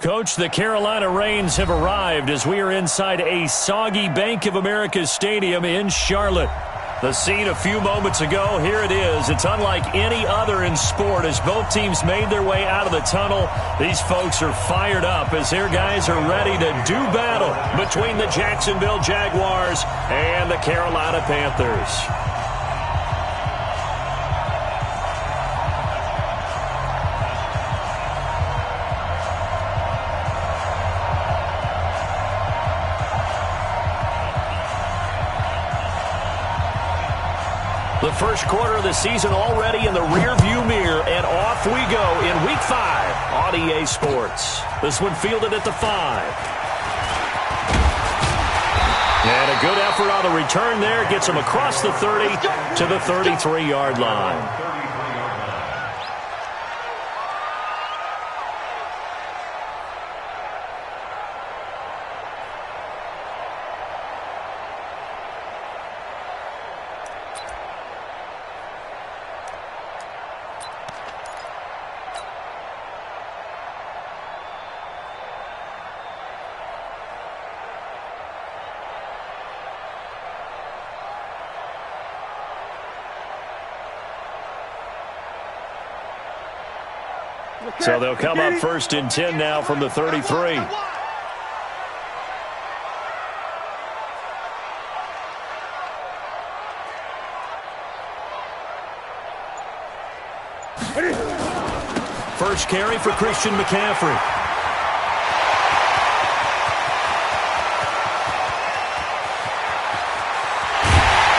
Coach, the Carolina Rains have arrived as we are inside a soggy Bank of America Stadium in Charlotte. The scene a few moments ago, here it is. It's unlike any other in sport as both teams made their way out of the tunnel. These folks are fired up as their guys are ready to do battle between the Jacksonville Jaguars and the Carolina Panthers. The first quarter of the season already in the rearview mirror, and off we go in Week 5 on EA Sports. This one fielded at the 5. And a good effort on the return there gets him across the 30 to the 33-yard line. So they'll come up first and 10 now from the 33. First carry for Christian McCaffrey.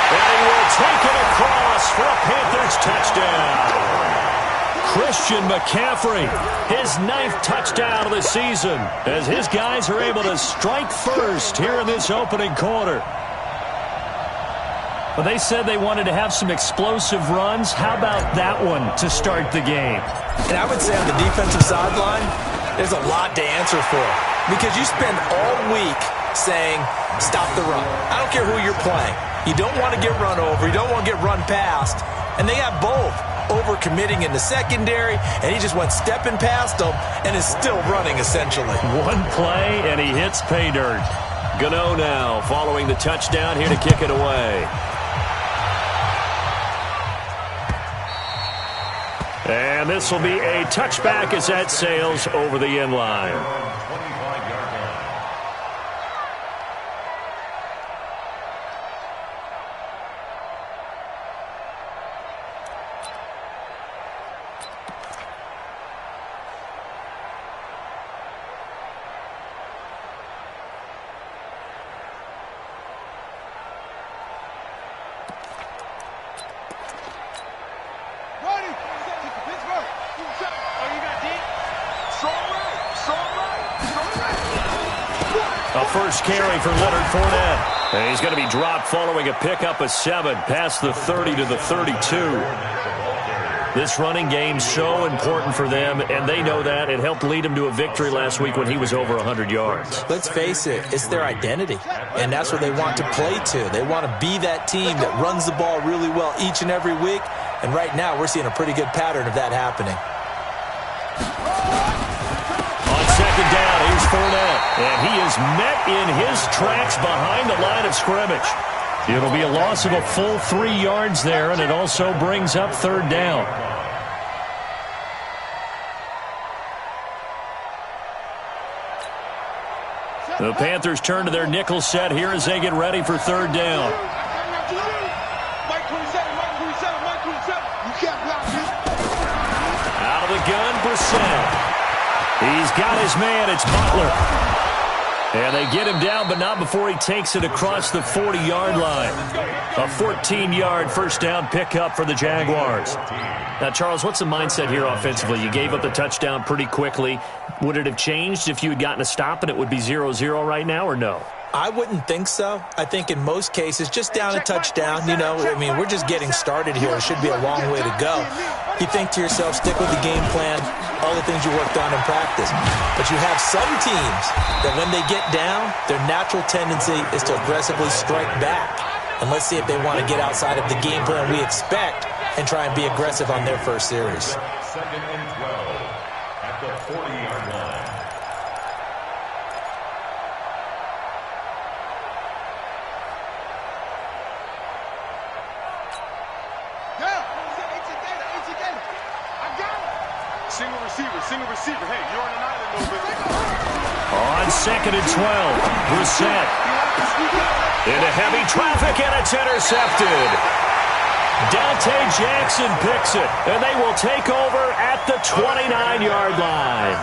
And he will take it across for a Panthers touchdown. Christian McCaffrey, his 9th touchdown of the season, as his guys are able to strike first here in this opening quarter. Well, they said they wanted to have some explosive runs. How about that one to start the game? And I would say on the defensive sideline, there's a lot to answer for. Because you spend all week saying, stop the run. I don't care who you're playing. You don't want to get run over. You don't want to get run past. And they have both. Over-committing in the secondary, and he just went stepping past them and is still running, essentially. One play, and he hits pay dirt. Gano now following the touchdown here to kick it away. And this will be a touchback as that sails over the end line. A first carry for Leonard Fournette. And he's going to be dropped following a pickup of 7 past the 30 to the 32. This running game's so important for them, and they know that. It helped lead them to a victory last week when he was over 100 yards. Let's face it, it's their identity, and that's what they want to play to. They want to be that team that runs the ball really well each and every week, and right now we're seeing a pretty good pattern of that happening. On second down, here's Fournette, and he is met in his tracks behind the line of scrimmage. It'll be a loss of a full 3 yards there, and it also brings up third down. The Panthers turn to their nickel set here as they get ready for third down. Out of the gun, Brissett. He's got his man. It's Butler. And they get him down, but not before he takes it across the 40-yard line. A 14-yard first down pickup for the Jaguars. Now, Charles, what's the mindset here offensively? You gave up the touchdown pretty quickly. Would it have changed if you had gotten a stop and it would be 0-0 right now, or no? I wouldn't think so. I think in most cases, just down a touchdown, we're just getting started here. It should be a long way to go. You think to yourself, stick with the game plan, all the things you worked on in practice. But you have some teams that when they get down, their natural tendency is to aggressively strike back. And let's see if they want to get outside of the game plan we expect and try and be aggressive on their first series. Second and 12 at the 40-yard line. receiver. Hey, you're on an island a little bit. On 2nd and 12, Brissett. Into heavy traffic, and it's intercepted. Dante Jackson picks it, and they will take over at the 29-yard line.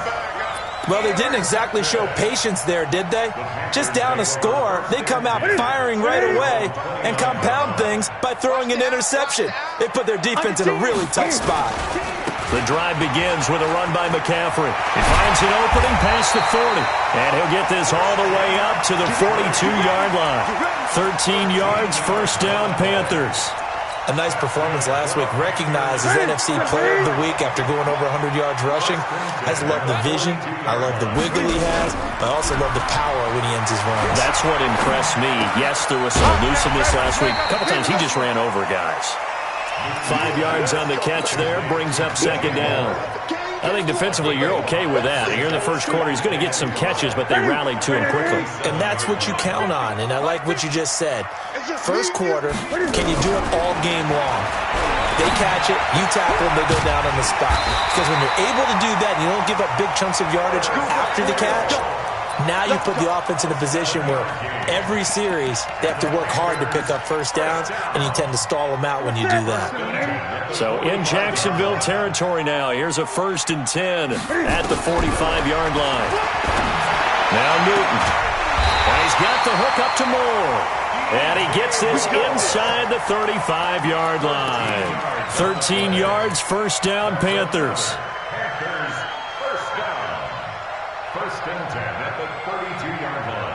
Well, they didn't exactly show patience there, did they? Just down a score, they come out firing right away and compound things by throwing an interception. They put their defense in a really tough spot. The drive begins with a run by McCaffrey. He finds an opening past the 40, and he'll get this all the way up to the 42-yard line. 13 yards, first down, Panthers. A nice performance last week, recognized as NFC Player of the Week after going over 100 yards rushing. I just love the vision. I love the wiggle he has. I also love the power when he ends his runs. That's what impressed me. Yes, there was some elusiveness last week. A couple times he just ran over guys. 5 yards on the catch there, brings up second down. I think defensively you're okay with that. You're in the first quarter. He's going to get some catches, but they rallied to him quickly. And that's what you count on, and I like what you just said. First quarter, can you do it all game long? They catch it, you tackle them, they go down on the spot. Because when you're able to do that, you don't give up big chunks of yardage after the catch, now you put the offense in a position where every series they have to work hard to pick up first downs, and you tend to stall them out when you do that. So in Jacksonville territory now, here's a 1st and 10 at the 45-yard line. Now Newton. And he's got the hook up to Moore. And he gets this inside the 35-yard line. 13 yards, first down, Panthers. First down. 1st and 10 at the 32-yard line.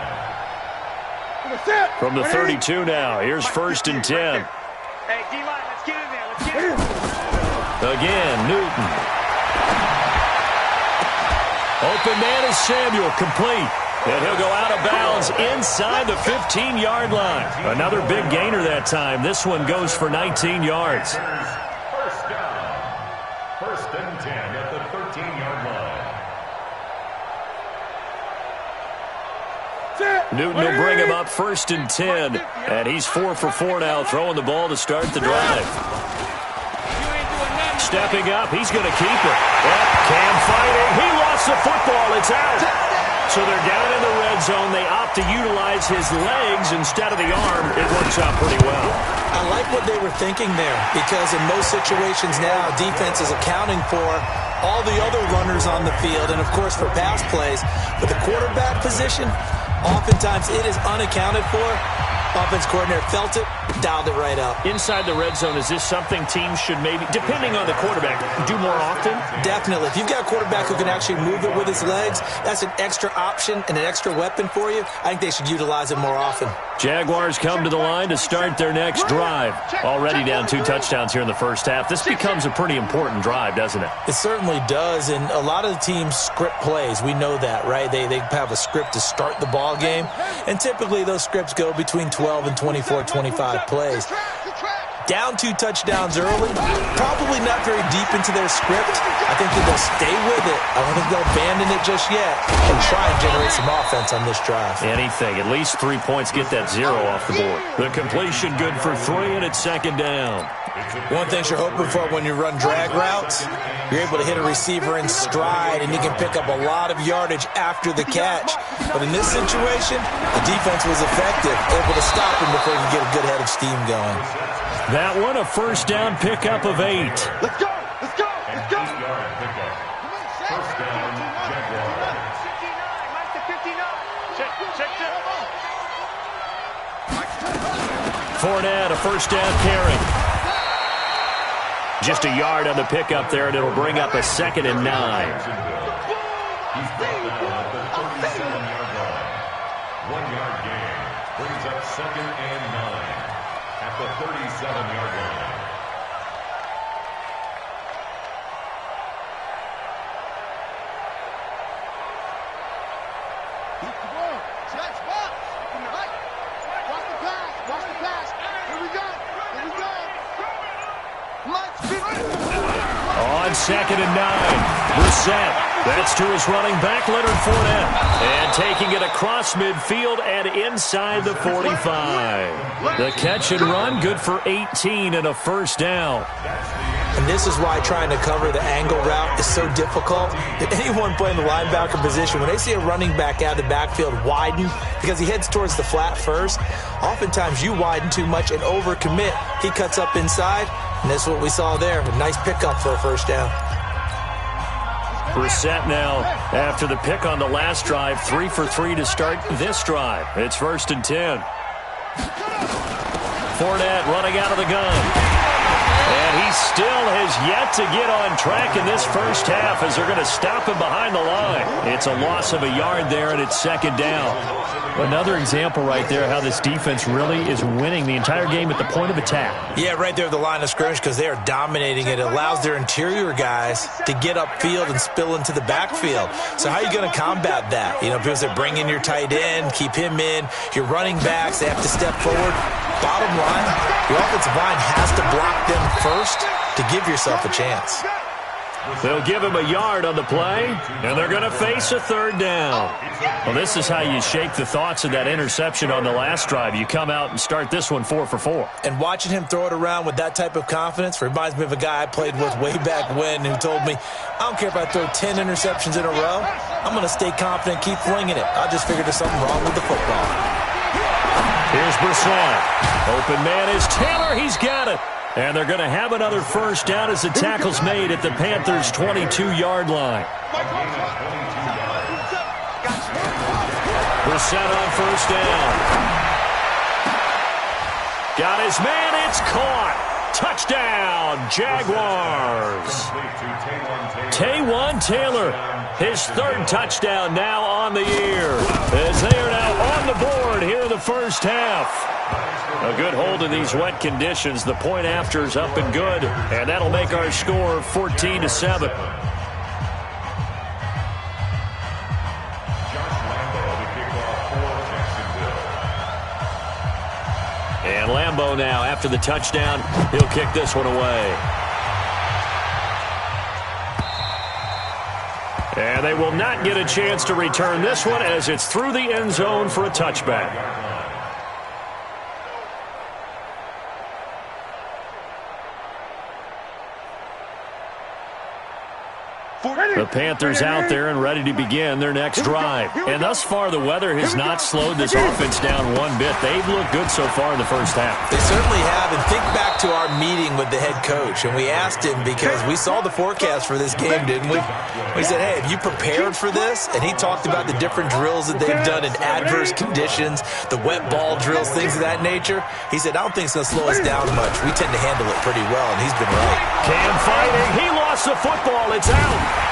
From the 32 now, here's 1st and 10. Hey, D-line, let's get in there. Let's get in there. Again, Newton. Open man is Samuel, complete. And he'll go out of bounds inside the 15-yard line. Another big gainer that time. This one goes for 19 yards. First down. 1st and 10 at the 13-yard line. Newton will bring him up 1st and 10. And he's 4 for 4 now, throwing the ball to start the drive. Stepping up, he's going to keep it. Yep, Cam fighting. He lost the football. It's out. So they're down in the red zone. They opt to utilize his legs instead of the arm. It works out pretty well. I like what they were thinking there, because in most situations now, defense is accounting for all the other runners on the field and, of course, for pass plays. But the quarterback position, oftentimes it is unaccounted for. Offense coordinator felt it, dialed it right up. Inside the red zone, is this something teams should maybe, depending on the quarterback, do more often? Definitely. If you've got a quarterback who can actually move it with his legs, that's an extra option and an extra weapon for you. I think they should utilize it more often. Jaguars come to the line to start their next drive. Already down 2 touchdowns here in the first half. This becomes a pretty important drive, doesn't it? It certainly does, and a lot of the teams script plays. We know that, right? They have a script to start the ball game, and typically those scripts go between 12 and 24, 25 plays. Down 2 touchdowns early, probably not very deep into their script. I think that they'll stay with it. I don't think they'll abandon it just yet and try and generate some offense on this drive. Anything. At least 3 points, get that 0 off the board. The completion good for 3, and it's 2nd down. One thing you're hoping for when you run drag routes, you're able to hit a receiver in stride, and you can pick up a lot of yardage after the catch. But in this situation, the defense was effective, able to stop him before you get a good head of steam going. That one, a first down pickup of 8. Let's go. Let's go. Let's go. First down, Jaguars. 59. Minus the 59. Check. Fournette, a first down carry. Just a yard on the pickup there, and it'll bring up a 2nd and 9. He's brought down at the 37-yard line. 1-yard gain brings up 2nd and 9 at the 37-yard line. Keep the ball. Check spot. Right. Watch the pass. Watch the pass. Here we go. Here we go. Let's be On 2nd and 9, Brissett. That's to his running back, Leonard Fournette. And taking it across midfield and inside the 45. The catch and run, good for 18 and a first down. That's the end. And this is why trying to cover the angle route is so difficult. That anyone playing the linebacker position, when they see a running back out of the backfield widen because he heads towards the flat first, oftentimes you widen too much and overcommit. He cuts up inside, and that's what we saw there. A nice pickup for a first down. Brissett now after the pick on the last drive, 3 for 3 to start this drive. It's 1st and 10. Fournette running out of the gun. And he still has yet to get on track in this first half as they're going to stop him behind the line. It's a loss of a yard there, and it's 2nd down. Another example right there how this defense really is winning the entire game at the point of attack. Yeah, right there at the line of scrimmage because they are dominating it. It allows their interior guys to get upfield and spill into the backfield. So how are you going to combat that? You know, because they bring in your tight end, keep him in. Your running backs, they have to step forward. Bottom line, the offensive line has to block them first to give yourself a chance. They'll give him a yard on the play, and they're going to face a 3rd down. Well, this is how you shake the thoughts of that interception on the last drive. You come out and start this one 4 for 4. And watching him throw it around with that type of confidence reminds me of a guy I played with way back when who told me, I don't care if I throw 10 interceptions in a row. I'm going to stay confident, keep flinging it. I just figured there's something wrong with the football. Here's Brissett. Open man is Taylor. He's got it. And they're going to have another first down as the tackle's made at the Panthers' 22-yard line. Brissett on first down. Got his man. It's caught. Touchdown, Jaguars. Taywan Taylor, his 3rd touchdown now on the year. As they are now on the board here in the first half. A good hold in these wet conditions. The point after is up and good, and that'll make our score 14-7. And Lambeau now, after the touchdown, he'll kick this one away. And they will not get a chance to return this one as it's through the end zone for a touchback. The Panthers out there and ready to begin their next drive. And thus far, the weather has not slowed this offense down one bit. They've looked good so far in the first half. They certainly have. And think back to our meeting with the head coach. And we asked him because we saw the forecast for this game, didn't we? We said, hey, have you prepared for this? And he talked about the different drills that they've done in adverse conditions, the wet ball drills, things of that nature. He said, I don't think it's going to slow us down much. We tend to handle it pretty well, and he's been right. Cam fighting. He lost the football. It's out.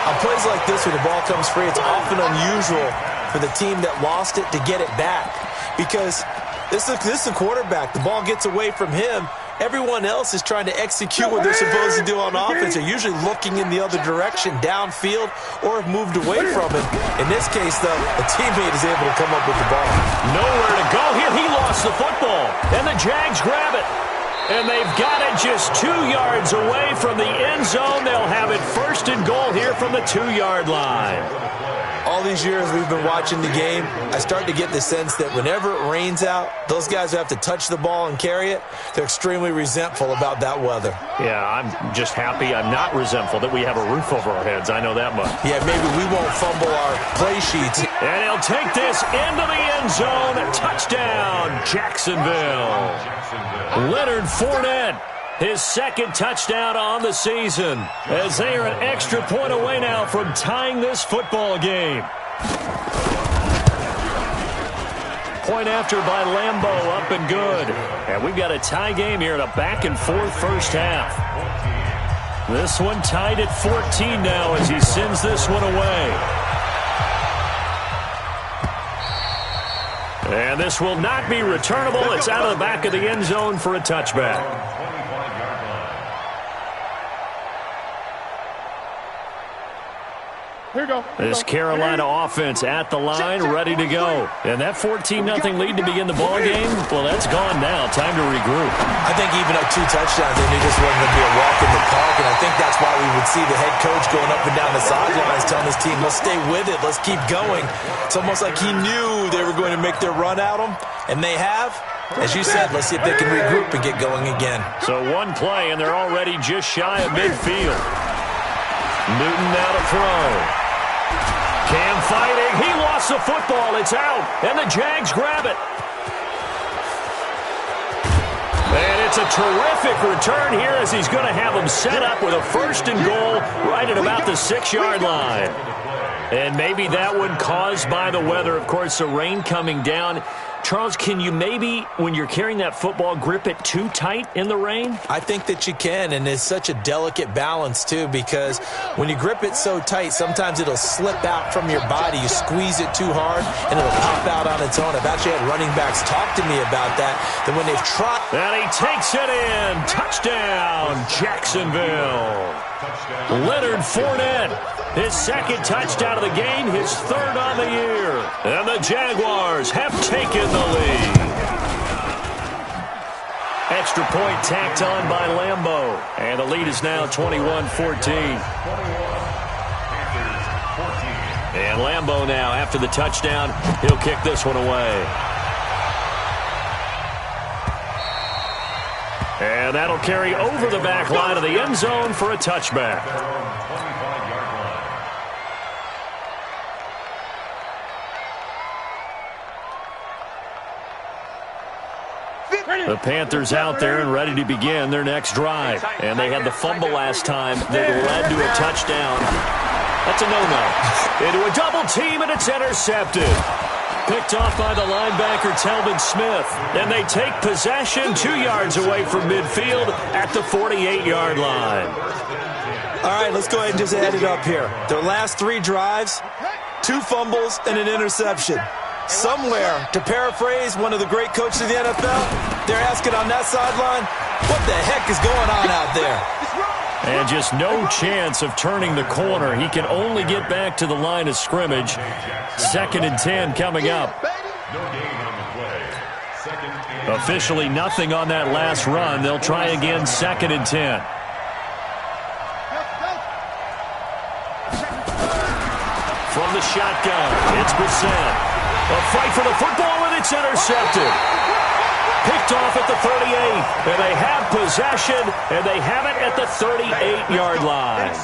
On plays like this, when the ball comes free, it's often unusual for the team that lost it to get it back. Because this is the quarterback. The ball gets away from him. Everyone else is trying to execute what they're supposed to do on offense. They're usually looking in the other direction, downfield, or have moved away from it. In this case, though, a teammate is able to come up with the ball. Nowhere to go here. He lost the football. And the Jags grab it. And they've got it just 2 yards away from the end zone. They'll have it 1st and goal here from the 2-yard line. All these years we've been watching the game, I start to get the sense that whenever it rains out, those guys who have to touch the ball and carry it, they're extremely resentful about that weather. Yeah, I'm just happy I'm not resentful that we have a roof over our heads. I know that much. Yeah, maybe we won't fumble our play sheets. And he'll take this into the end zone. Touchdown, Jacksonville. Leonard Fournette, his 2nd touchdown on the season, as they are an extra point away now from tying this football game. Point after by Lambeau, up and good. And we've got a tie game here in a back-and-forth first half. This one tied at 14 now as he sends this one away. And this will not be returnable. It's out of the back of the end zone for a touchback. Here you go. This Carolina offense at the line, ready to go. And that 14-0 lead to begin the ball game, well, that's gone now. Time to regroup. I think even up 2 touchdowns, they knew this wasn't going to be a walk in the park, and I think that's why we would see the head coach going up and down the sidelines telling his team, let's stay with it, let's keep going. It's almost like he knew they were going to make their run at him, and they have. As you said, let's see if they can regroup and get going again. So one play, and they're already just shy of midfield. Newton now to throw. Cam fighting. He lost the football. It's out, and the Jags grab it. And it's a terrific return here as he's going to have them set up with a 1st and goal right at about the 6-yard line. And maybe that one caused by the weather. Of course, the rain coming down. Charles, can you maybe, when you're carrying that football, grip it too tight in the rain? I think that you can, and it's such a delicate balance, too, because when you grip it so tight, sometimes it'll slip out from your body. You squeeze it too hard, and it'll pop out on its own. I've actually had running backs talk to me about that when they've tried. And he takes it in. Touchdown, Jacksonville. Leonard Fournette, his 2nd touchdown of the game, his 3rd on the year. And the Jaguars have taken the lead. Extra point tacked on by Lambeau. And the lead is now 21-14. And Lambeau now, after the touchdown, he'll kick this one away. And that'll carry over the back line of the end zone for a touchback. The Panthers out there and ready to begin their next drive. And they had the fumble last time that led to a touchdown. That's a no-no. Into a double team, and it's intercepted. Picked off by the linebacker, Telvin Smith. And they take possession 2 yards away from midfield at the 48-yard line. All right, let's go ahead and just add it up here. Their last 3 drives, 2 fumbles, and an interception. Somewhere, to paraphrase one of the great coaches of the NFL, they're asking on that sideline, what the heck is going on out there? And just no chance of turning the corner. He can only get back to the line of scrimmage. 2nd and 10 coming up. Officially nothing on that last run. They'll try again 2nd and 10. From the shotgun, it's Brissett. A fight for the football, and it's intercepted. Picked off at the 38, and they have possession, and they have it at the 38-yard line.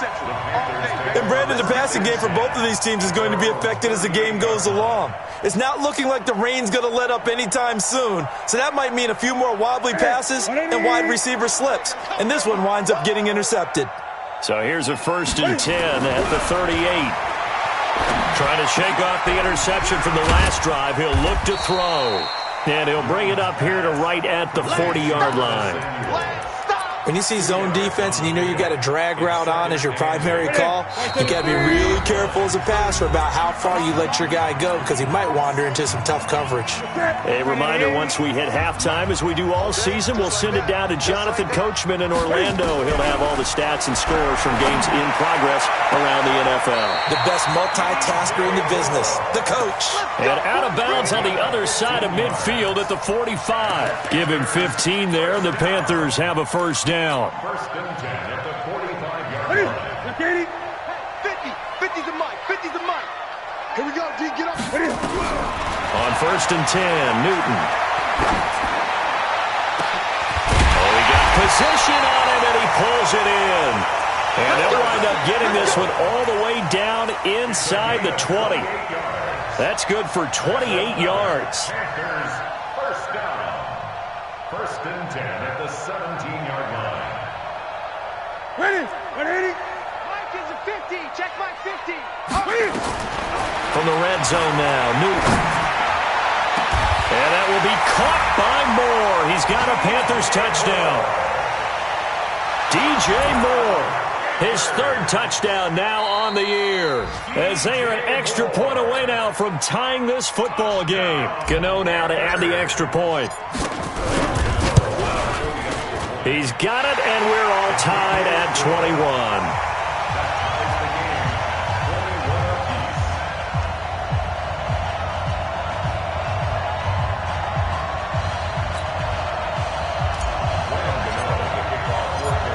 And Brandon, the passing game for both of these teams is going to be affected as the game goes along. It's not looking like the rain's going to let up anytime soon, so that might mean a few more wobbly passes and wide receiver slips, and this one winds up getting intercepted. So here's a 1st and 10 at the 38. Trying to shake off the interception from the last drive. He'll look to throw. And he'll bring it up here to right at the 40-yard line. When you see zone defense and you know you got a drag route on as your primary call, you got to be really careful as a passer about how far you let your guy go because he might wander into some tough coverage. A reminder, once we hit halftime, as we do all season, we'll send it down to Jonathan Coachman in Orlando. He'll have all the stats and scores from games in progress around the NFL. The best multitasker in the business, the coach. And out of bounds on the other side of midfield at the 45. Give him 15 there, and the Panthers have a 1st down. 1st and 10 at the 45-yard line. 50's the mic. 50's the mic. Here we go, D. Get up. On 1st and 10, Newton. Oh, he got position on him, and he pulls it in. And they'll wind up getting this one all the way down inside the 20. That's good for 28 yards. Panthers, 1st down. 1st and 10 at the 17-yard line. Ready? Mike is a 50. Check my 50. From the red zone now, Newton. And that will be caught by Moore. He's got a Panthers touchdown. DJ Moore, his 3rd touchdown now on the year. As they are an extra point away now from tying this football game. Gano now to add the extra point. He's got it, and we're all tied at 21.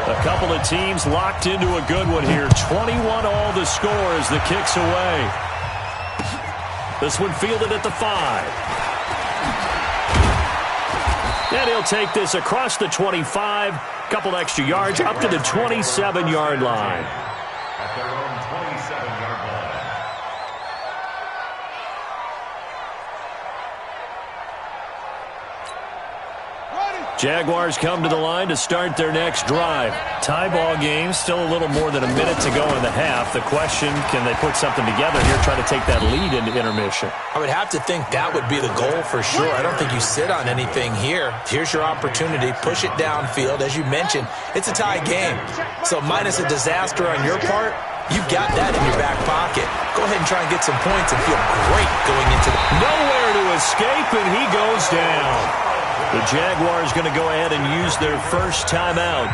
A couple of teams locked into a good one here. 21 all the score as the kick's away. This one fielded at the 5. And he'll take this across the 25, couple extra yards, up to the 27-yard line. At their own 27-yard line. Jaguars come to the line to start their next drive. Tie ball game, still a little more than a minute to go in the half. The question, can they put something together here, try to take that lead into intermission? I would have to think that would be the goal for sure. I don't think you sit on anything here. Here's your opportunity. Push it downfield. As you mentioned, it's a tie game. So minus a disaster on your part, you've got that in your back pocket. Go ahead and try and get some points and feel great going into the... Nowhere to escape, and he goes down. The Jaguars going to go ahead and use their first timeout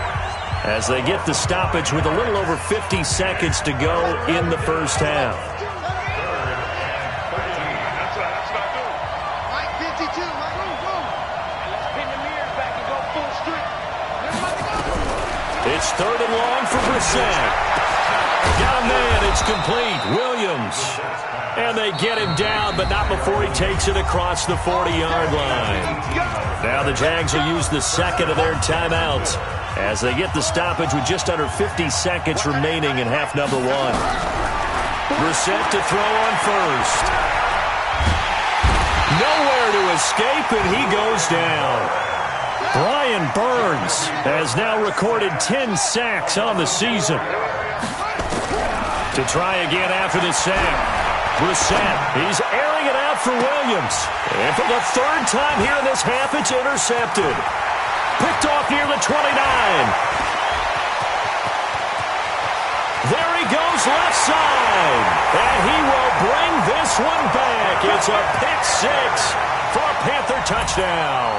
as they get the stoppage with a little over 50 seconds to go in the first half. It's 3rd and long for Brissett. Got a man, it's complete. Williams. And they get him down, but not before he takes it across the 40-yard line. Now the Jags will use the second of their timeouts as they get the stoppage with just under 50 seconds remaining in half number 1. Brissett to throw on first. Nowhere to escape, and he goes down. Brian Burns has now recorded 10 sacks on the season. To try again after the sack. Brissett, he's airing it out for Williams. And for the 3rd time here in this half, it's intercepted. Picked off near the 29. There he goes left side. And he will bring this one back. It's a pick 6 for a Panther touchdown.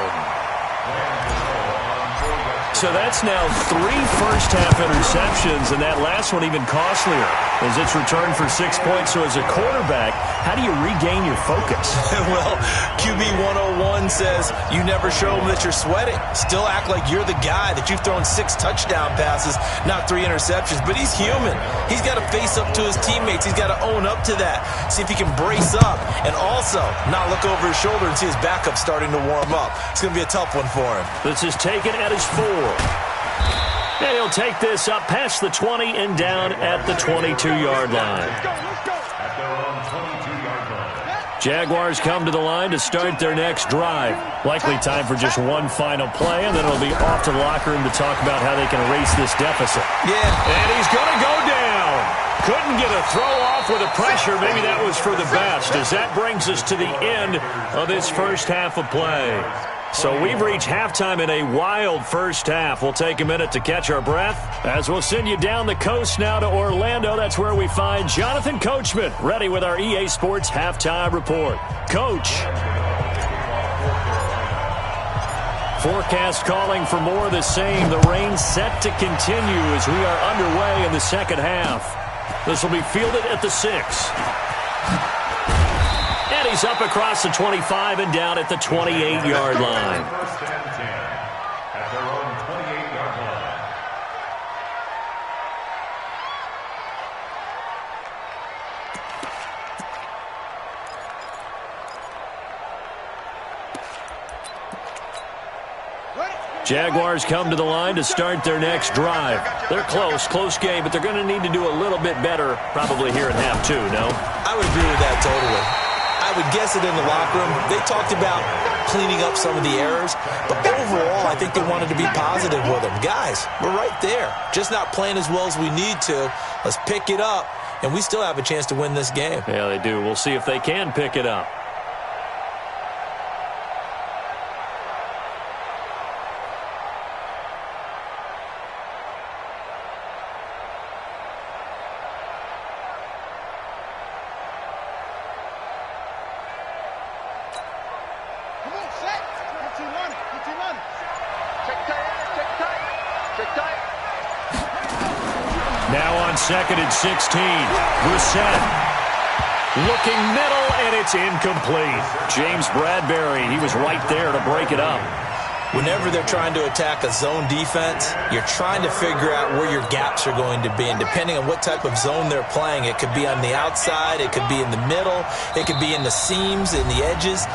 So that's now 3 first-half interceptions, and that last one even costlier as it's returned for 6 points. So as a quarterback, how do you regain your focus? Well, QB 101 says you never show them that you're sweating. Still act like you're the guy, that you've thrown 6 touchdown passes, not 3 interceptions. But he's human. He's got to face up to his teammates. He's got to own up to that. See if he can brace up and also not look over his shoulder and see his backup starting to warm up. It's going to be a tough one for him. This is taken at his 4. And he'll take this up past the 20 and down at the 22-yard line. At their own 22-yard line. Jaguars come to the line to start their next drive. Likely time for just one final play, and then it'll be off to the locker room to talk about how they can erase this deficit. Yeah. And he's going to go down. Couldn't get a throw off with the pressure. Maybe that was for the best, as that brings us to the end of this first half of play. So we've reached halftime in a wild first half. We'll take a minute to catch our breath as we'll send you down the coast now to Orlando. That's where we find Jonathan Coachman ready with our EA Sports Halftime Report. Coach. Forecast calling for more of the same. The rain set to continue as we are underway in the second half. This will be fielded at the 6. And he's up across the 25 and down at the 28-yard line. First and 10 at their own 28-yard line. Jaguars come to the line to start their next drive. They're close game, but they're going to need to do a little bit better probably here in half 2, no? I would agree with that totally. I would guess it in the locker room. They talked about cleaning up some of the errors, but overall, I think they wanted to be positive with them. Guys, we're right there. Just not playing as well as we need to. Let's pick it up, and we still have a chance to win this game. Yeah, they do. We'll see if they can pick it up. Now on 2nd and 16, Brissett looking middle, and it's incomplete. James Bradbury, he was right there to break it up. Whenever they're trying to attack a zone defense, you're trying to figure out where your gaps are going to be. And depending on what type of zone they're playing, it could be on the outside, it could be in the middle, it could be in the seams, in the edges.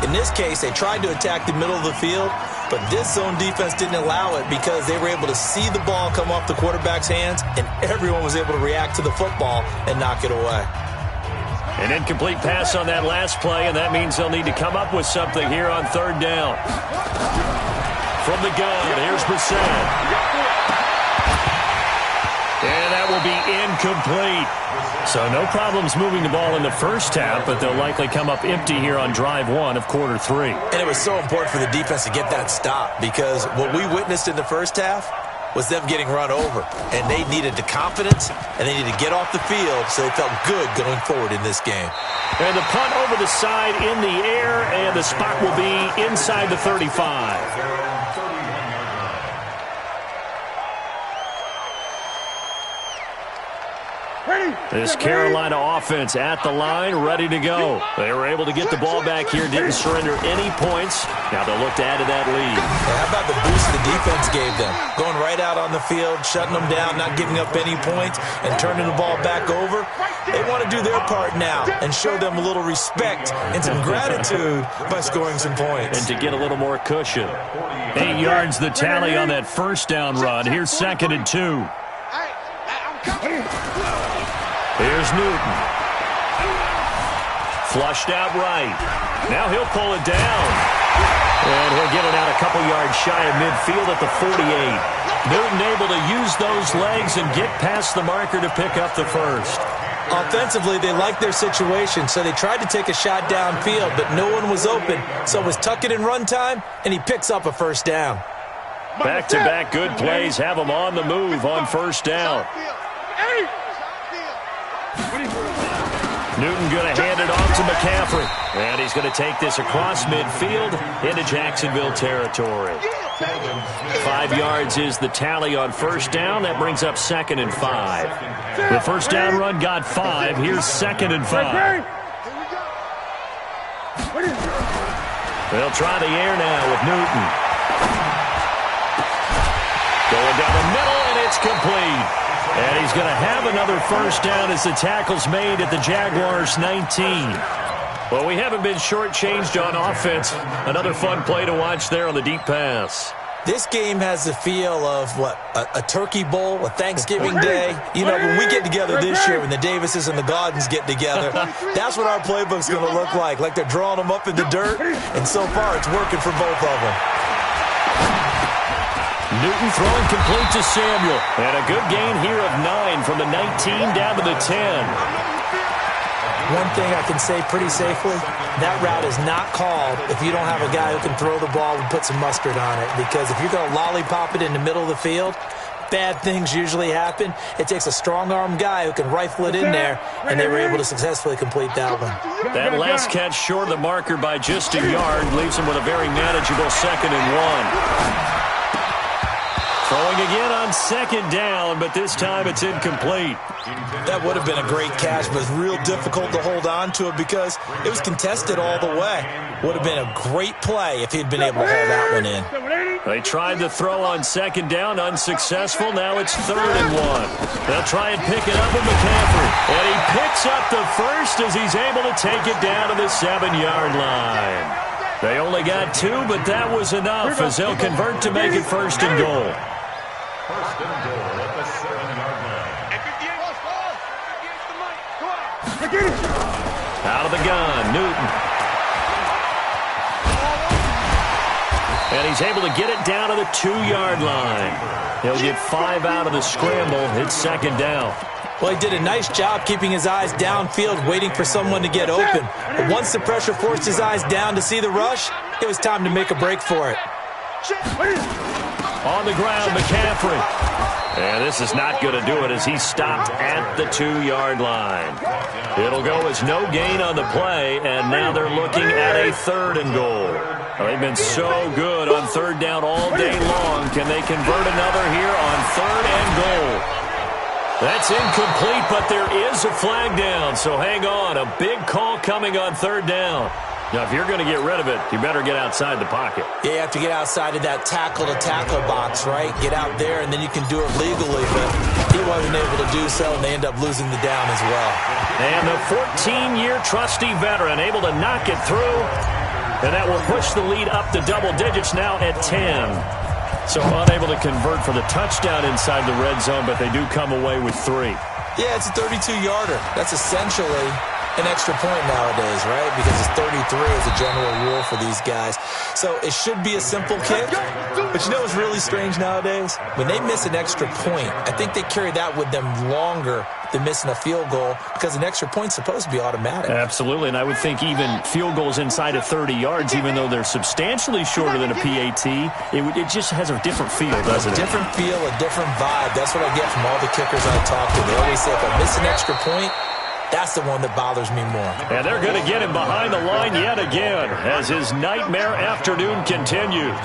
In this case, they tried to attack the middle of the field. But this zone defense didn't allow it because they were able to see the ball come off the quarterback's hands, and everyone was able to react to the football and knock it away. An incomplete pass on that last play, and that means they'll need to come up with something here on third down. From the gun, here's Brissett. And that will be incomplete. So no problems moving the ball in the first half, but they'll likely come up empty here on drive one of quarter three. And it was so important for the defense to get that stop because what we witnessed in the first half was them getting run over. And they needed the confidence, and they needed to get off the field so they felt good going forward in this game. And the punt over the side in the air, and the spot will be inside the 35. This Carolina offense at the line, ready to go. They were able to get the ball back here, didn't surrender any points. Now they'll look to add to that lead. How about the boost the defense gave them? Going right out on the field, shutting them down, not giving up any points, and turning the ball back over. They want to do their part now and show them a little respect and some gratitude by scoring some points. And to get a little more cushion. 8 yards the tally on that first down run. Here's 2nd and 2. Here's Newton. Flushed out right. Now he'll pull it down. And he'll get it out a couple yards shy of midfield at the 48. Newton able to use those legs and get past the marker to pick up the first. Offensively, they liked their situation, so they tried to take a shot downfield, but no one was open. So it was tuck it in run time, and he picks up a first down. Back-to-back good plays have him on the move on first down. Newton going to hand it off to McCaffrey. And he's going to take this across midfield into Jacksonville territory. 5 yards is the tally on first down. That brings up 2nd and 5. The first down run got 5. Here's 2nd and 5. They'll try the air now with Newton. Going down the middle, and it's complete. And he's going to have another first down as the tackle's made at the Jaguars' 19. Well, we haven't been shortchanged on offense. Another fun play to watch there on the deep pass. This game has the feel of, a turkey bowl, a Thanksgiving day. You know, when we get together this year, when the Davises and the Gaudens get together, that's what our playbook's going to look like they're drawing them up in the dirt, and so far it's working for both of them. Newton throwing complete to Samuel. And a good gain here of 9 from the 19 down to the 10. One thing I can say pretty safely, that route is not called if you don't have a guy who can throw the ball and put some mustard on it. Because if you're going to lollipop it in the middle of the field, bad things usually happen. It takes a strong-arm guy who can rifle it in there, and they were able to successfully complete that one. That last catch short of the marker by just a yard leaves him with a very manageable 2nd and 1. Throwing again on 2nd down, but this time it's incomplete. That would have been a great catch, but it's real difficult to hold on to it because it was contested all the way. Would have been a great play if he'd been able to hold that one in. They tried to throw on 2nd down, unsuccessful. Now it's 3rd and 1. They'll try and pick it up with McCaffrey. And he picks up the first as he's able to take it down to the 7-yard line. They only got 2, but that was enough as they'll convert to make it 1st and goal. First and goal at the 7-yard line. Out of the gun, Newton. And he's able to get it down to the 2-yard line. He'll get 5 out of the scramble. It's 2nd down. Well, he did a nice job keeping his eyes downfield, waiting for someone to get open. But once the pressure forced his eyes down to see the rush, it was time to make a break for it. On the ground, McCaffrey. And this is not going to do it as he's stopped at the 2-yard line. It'll go as no gain on the play, and now they're looking at a 3rd and goal. They've been so good on 3rd down all day long. Can they convert another here on 3rd and goal? That's incomplete, but there is a flag down, so hang on. A big call coming on 3rd down. Now, if you're going to get rid of it, you better get outside the pocket. Yeah, you have to get outside of that tackle-to-tackle box, right? Get out there, and then you can do it legally. But he wasn't able to do so, and they end up losing the down as well. And the 14-year trusty veteran able to knock it through. And that will push the lead up to double digits now at 10. So unable to convert for the touchdown inside the red zone, but they do come away with 3. Yeah, it's a 32-yarder. That's essentially an extra point nowadays, right? Because it's 33 as a general rule for these guys. So it should be a simple kick. But you know what's really strange nowadays? When they miss an extra point, I think they carry that with them longer than missing a field goal because an extra point's supposed to be automatic. Absolutely, and I would think even field goals inside of 30 yards, even though they're substantially shorter than a PAT, it just has a different feel, doesn't it? A different feel, a different vibe. That's what I get from all the kickers I talk to. They always say, if I miss an extra point, that's the one that bothers me more. And they're going to get him behind the line yet again as his nightmare afternoon continues.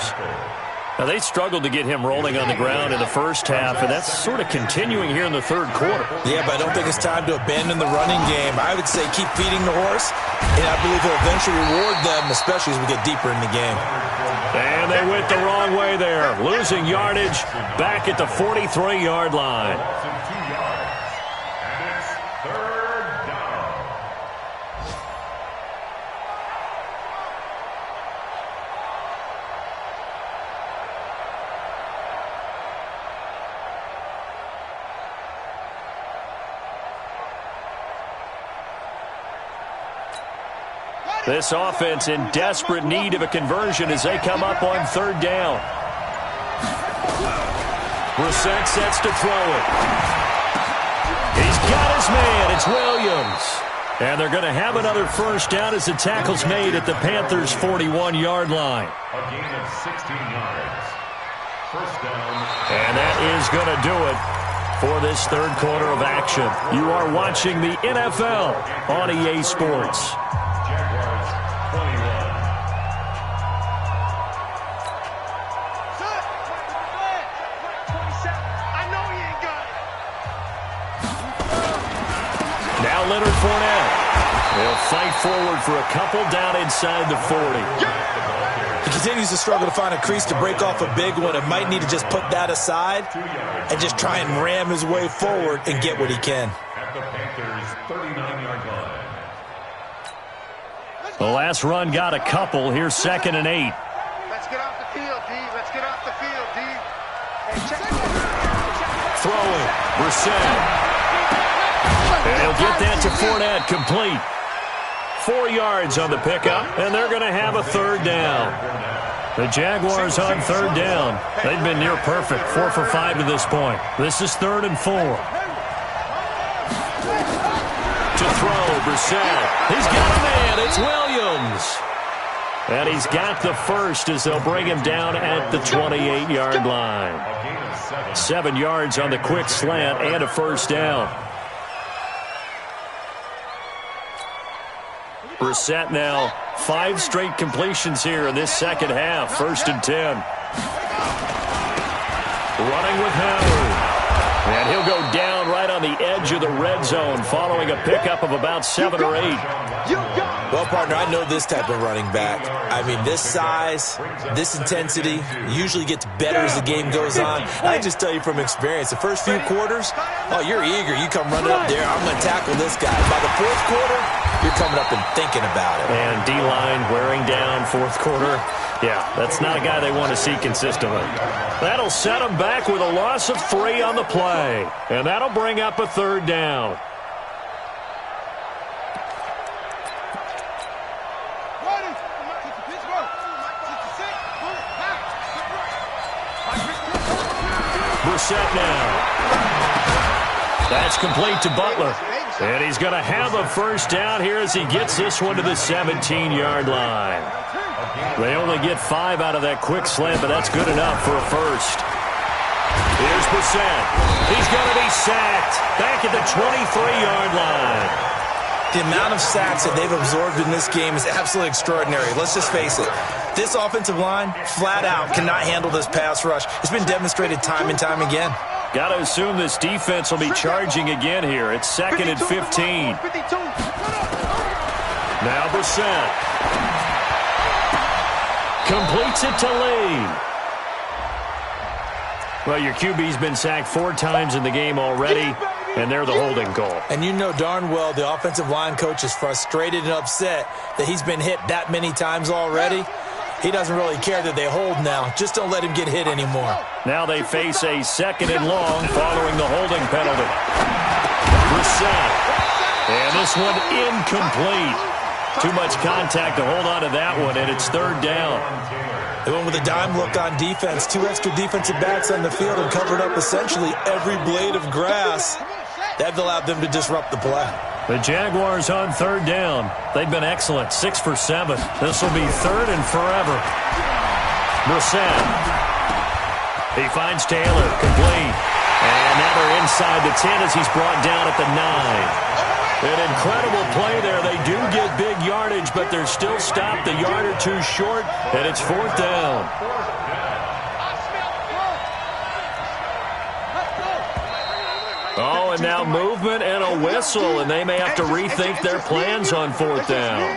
Now, they struggled to get him rolling on the ground in the first half, and that's sort of continuing here in the third quarter. Yeah, but I don't think it's time to abandon the running game. I would say keep feeding the horse, and I believe he'll eventually reward them, especially as we get deeper in the game. And they went the wrong way there, losing yardage back at the 43-yard line. This offense in desperate need of a conversion as they come up on third down. Brissett sets to throw it. He's got his man. It's Williams. And they're going to have another first down as the tackle's made at the Panthers' 41-yard line. A gain of 16 yards. First down. And that is going to do it for this third quarter of action. You are watching the NFL on EA Sports. Jaguars 21. Now Leonard Fournette. They'll fight forward for a couple down inside the 40. He continues to struggle to find a crease to break off a big one and might need to just put that aside and just try and ram his way forward and get what he can. At the Panthers' 39-yard line. The last run got a couple. Here's 2nd and 8. Let's get off the field, D. Let's get off the field, D. Hey, check it. Throwing. Brissett. And he'll get that to Fournette, complete. 4 yards on the pickup, and they're going to have a third down. The Jaguars on third down. They've been near perfect, 4 for 5 to this point. This is 3rd and 4. To throw, Brissett. He's got a man. It's Williams. And he's got the first as they'll bring him down at the 28-yard line. 7 yards on the quick slant and a first down. Brissett now 5 straight completions here in this second half. 1st and 10. Running with Howard. And he'll go down right on the edge of the red zone following a pickup of about 7 or 8. Well, partner, I know this type of running back. I mean, this size, this intensity usually gets better as the game goes on. I just tell you from experience, the first few quarters, oh, you're eager. You come running up there, I'm going to tackle this guy. By the fourth quarter, you're coming up and thinking about it. And D-line wearing down fourth quarter. Yeah, that's not a guy they want to see consistently. That'll set them back with a loss of 3 on the play. And that'll bring up a third down. Brissett now. That's complete to Butler. And he's going to have a first down here as he gets this one to the 17-yard line. They only get 5 out of that quick slant, but that's good enough for a first. Here's Brissett. He's going to be sacked back at the 23-yard line. The amount of sacks that they've absorbed in this game is absolutely extraordinary. Let's just face it. This offensive line, flat out, cannot handle this pass rush. It's been demonstrated time and time again. Got to assume this defense will be charging again here. It's 2nd and 15. Now Brissett. Completes it to Lee. Well, your QB's been sacked 4 times in the game already. and they're the holding goal. And you know darn well the offensive line coach is frustrated and upset that he's been hit that many times already. He doesn't really care that they hold now. Just don't let him get hit anymore. Now they face a 2nd and long following the holding penalty. Brissett. And this one incomplete. Too much contact to hold on to that one, and it's 3rd down. They went with a dime look on defense. 2 extra defensive backs on the field and covered up essentially every blade of grass. That allowed them to disrupt the play. The Jaguars on 3rd down. They've been excellent, 6 for 7. This will be 3rd and forever. Brissett. He finds Taylor, complete. And now they're inside the 10 as he's brought down at the 9. An incredible play there. They do get big yardage, but they're still stopped a yard or two short, and it's 4th down. Oh, and now movement and a whistle, and they may have to rethink their plans on 4th down.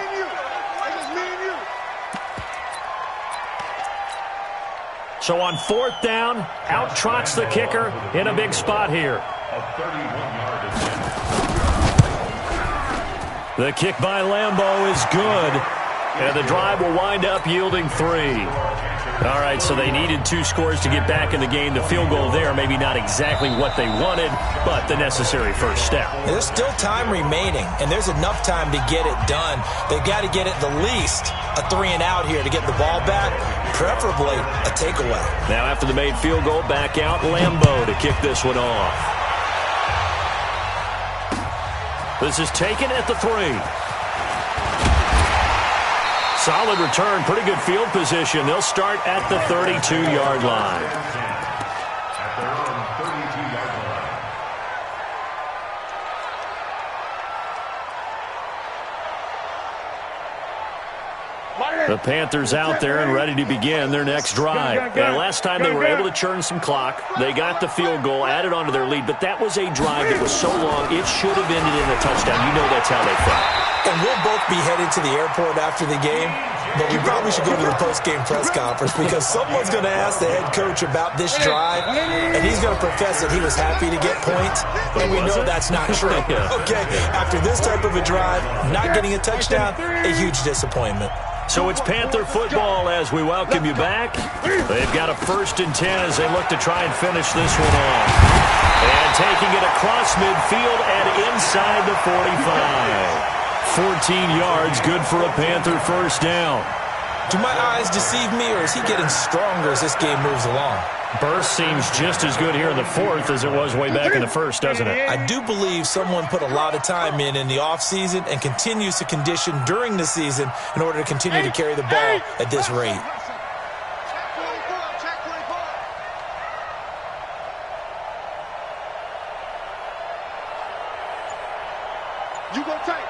So on 4th down, out trots the kicker in a big spot here. The kick by Lambeau is good, and the drive will wind up yielding 3. All right, so they needed 2 scores to get back in the game. The field goal there, maybe not exactly what they wanted, but the necessary first step. There's still time remaining, and there's enough time to get it done. They've got to get it the least a 3 and out here to get the ball back, preferably a takeaway. Now after the made field goal, back out Lambeau to kick this one off. This is taken at the 3. Solid return, pretty good field position. They'll start at the 32-yard line. At their own 32-yard line. The Panthers out there and ready to begin their next drive. And last time they were able to churn some clock. They got the field goal, added onto their lead, but that was a drive that was so long it should have ended in a touchdown. You know that's how they felt. And we'll both be headed to the airport after the game, but we probably should go to the post-game press conference because someone's going to ask the head coach about this drive, and he's going to profess that he was happy to get points, and we know that's not true. Okay, after this type of a drive, not getting a touchdown, a huge disappointment. So it's Panther football as we welcome you back. They've got a 1st and 10 as they look to try and finish this one off. And taking it across midfield and inside the 45. 14 yards, good for a Panther first down. Do my eyes deceive me, or is he getting stronger as this game moves along? Burst seems just as good here in the 4th as it was way back in the 1st, doesn't it? I do believe someone put a lot of time in the offseason and continues to condition during the season in order to continue to carry the ball at this rate. You go tight.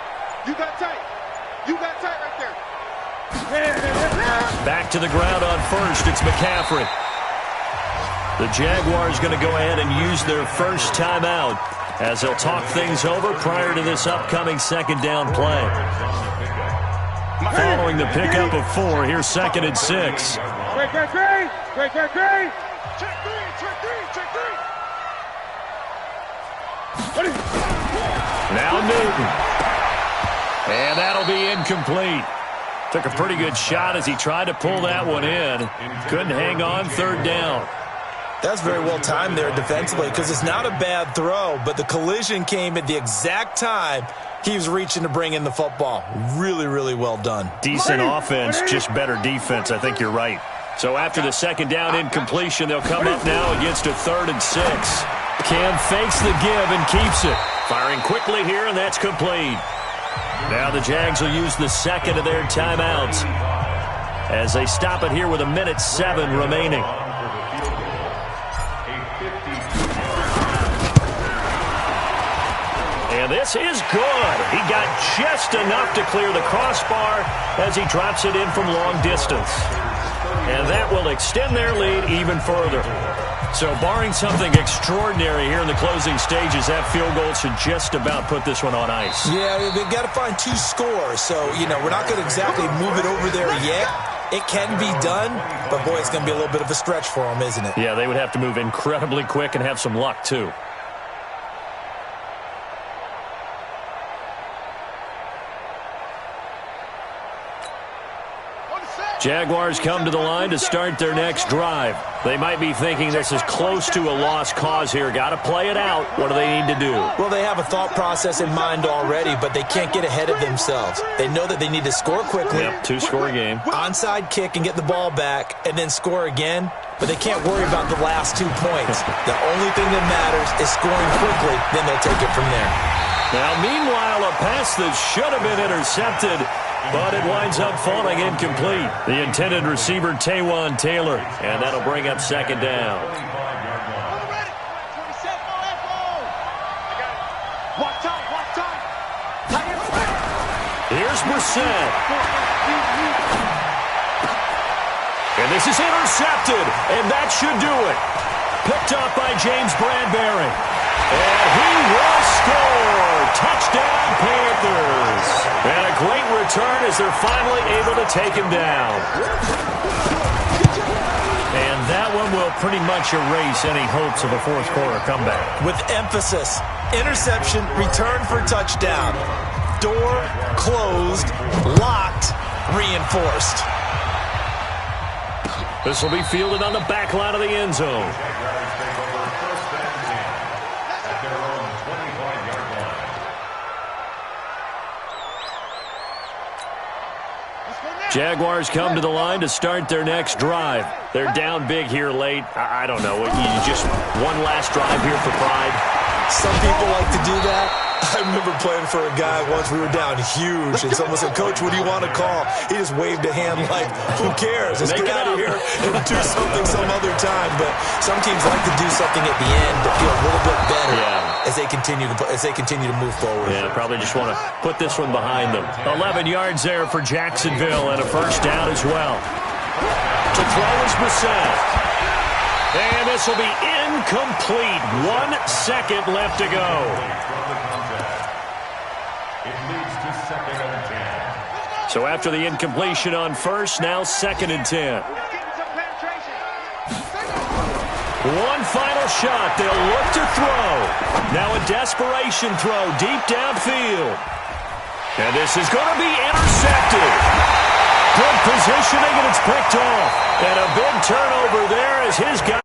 You got tight. You got tight right there. Back to the ground on 1st. It's McCaffrey. The Jaguars going to go ahead and use their first timeout as they'll talk things over prior to this upcoming 2nd down play. Following the pickup of 4, here's 2nd and 6. Great. Check 3. Check 3. Now Newton. And that'll be incomplete. Took a pretty good shot as he tried to pull that one in. Couldn't hang on, 3rd down. That's very well timed there defensively because it's not a bad throw, but the collision came at the exact time he was reaching to bring in the football. Really, really well done. Decent offense, just better defense. I think you're right. So after the 2nd down incompletion, they'll come up now against a 3rd and 6. Cam fakes the give and keeps it. Firing quickly here, and that's complete. Now the Jags will use the 2nd of their timeouts as they stop it here with 1:07 remaining. And this is good. He got just enough to clear the crossbar as he drops it in from long distance. And that will extend their lead even further. So barring something extraordinary here in the closing stages, that field goal should just about put this one on ice. Yeah, they've got to find 2 scores. So, we're not going to exactly move it over there yet. It can be done, but boy, it's going to be a little bit of a stretch for them, isn't it? Yeah, they would have to move incredibly quick and have some luck, too. Jaguars come to the line to start their next drive. They might be thinking this is close to a lost cause here. Got to play it out. What do they need to do? Well, they have a thought process in mind already, but they can't get ahead of themselves. They know that they need to score quickly. Yep, two-score game. Onside kick and get the ball back and then score again, but they can't worry about the last 2 points. The only thing that matters is scoring quickly, then they'll take it from there. Now, meanwhile, a pass that should have been intercepted, but it winds up falling incomplete. The intended receiver, Taywan Taylor, and that'll bring up second down. Here's Brissett. And this is intercepted, and that should do it. Picked up by James Bradbury. And he will score. Touchdown, Panthers. And a great return as they're finally able to take him down. And that one will pretty much erase any hopes of a fourth-quarter comeback. With emphasis, interception, return for touchdown. Door closed, locked, reinforced. This will be fielded on the back line of the end zone. Jaguars come to the line to start their next drive. They're down big here late. I don't know. You just one last drive here for pride. Some people like to do that. I remember playing for a guy once. We were down huge, and someone said, "Coach, what do you want to call?" He just waved a hand like, "Who cares? Let's get out of here and do something some other time." But some teams like to do something at the end to feel a little bit better as they continue to move forward. Yeah, probably just want to put this one behind them. 11 yards there for Jacksonville and a first down as well. To throw is Brissett. And this will be incomplete. 1 second left to go. So after the incompletion on first, now 2nd and 10. One final shot. They'll look to throw. Now a desperation throw deep downfield. And this is going to be intercepted. Good positioning, and it's picked off. And a big turnover there as his guy.